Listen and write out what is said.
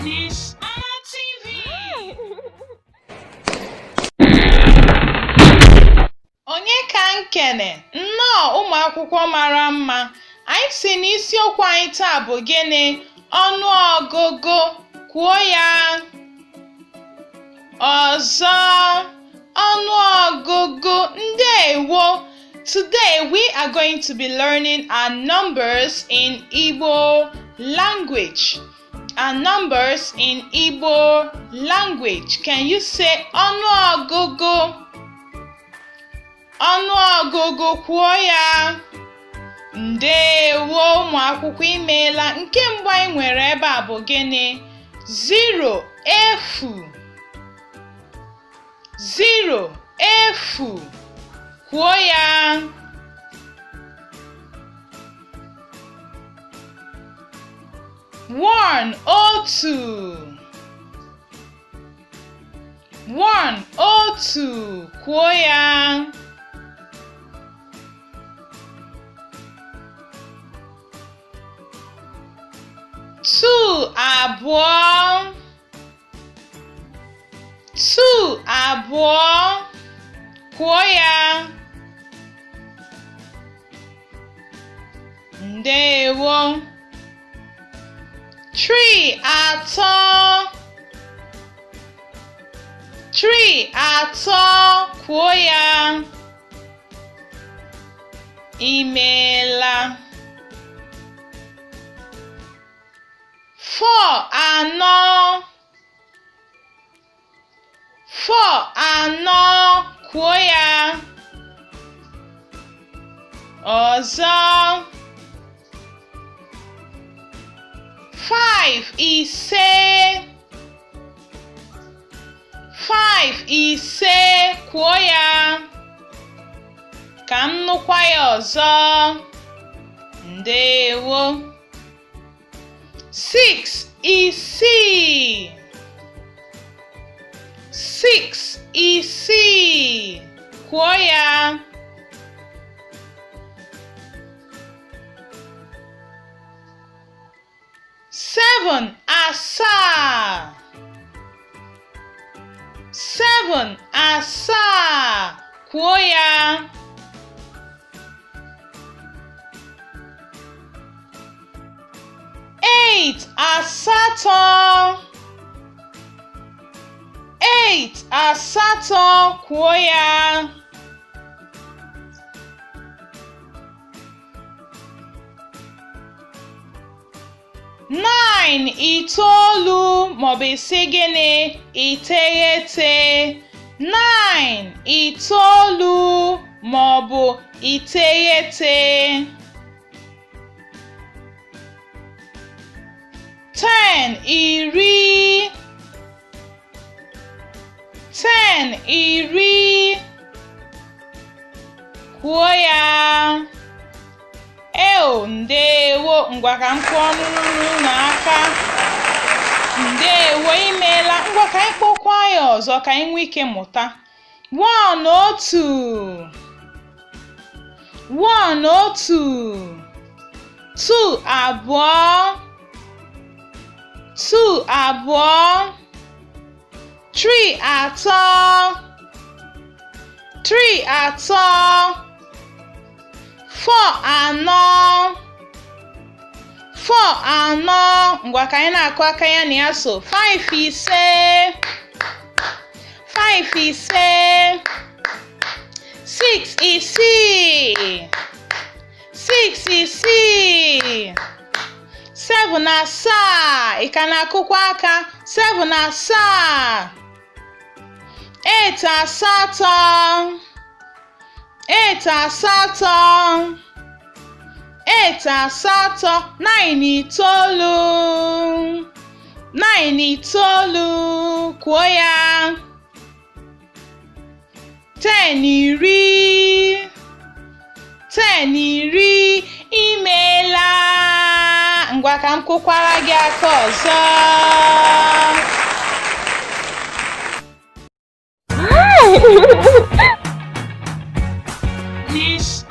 Ness-ana TV. Onye ka nkene nnọọ ụmụ akwụkwọ mara mma. Anyị si n'isiokwu anyị taa bụ gịnị? Ọnụọgụgụ. Kwuo ya ọzọ. Onuogugu. Ndewo. Today we are going to be learning our numbers in Igbo language. Our numbers in Igbo language. Can you say Onuogugu? Onuogugu. Kwuo ya. Ndewo ụmụ akwụkwọ imeela. Nke mbụ anyị nwere ebe a bụ gịnị? 0 efu. 0 efu. Kwuo ya. 1 otu. 1 otu. Kwuo ya. 2 abụọ. 2 abụọ. Kwuo ya. Ndewo. 3 atọ. 3 atọ. Kwuo ya. Imeela. 4 anọ. 4 anọ. Kwuo ya. Ọzọ. 5 ise. 5 ise. Kwuo ya. Ka m nụkwa ya ọzọ. Ndewo. 6 isii. 6 isii. Kwuo ya. 7 asaa. 7 asaa. Kwuo ya. 8 asatọ. 8 asatọ. Kwuo ya. 9 itoolu maọbụ isi gịnị? Iteghete. 9 itoolu maọbụ iteghete. 10 iri. 10 iri. Kwuo ya. Ndewo. Ngwa ka m kụọ ọnụ n'aka. Ndewo imeela. Ngwa ka anyị kpọkwa ya ọzọ ka anyị nwee ike mụta. 1 otu. 1 otu. 2 abụọ. 2 abụọ. 3 atọ. 3 atọ. 4 anọ. 4 anọ. Ngwa ka anyị na-akụ aka ya na ya so. 5 ise. 5 ise. 6 isii. 6 isii. 7 asaa. Ị ka na-akụkwa aka. 7 asaa. 8 asatọ. 8 asatọ. 8 asatọ. 9 itoolu. 9 itoolu. Kwuo ya. 10 iri. 10 iri. Imeela. Ngwa ka m kụkwara gị aka ọzọ. Ness-ana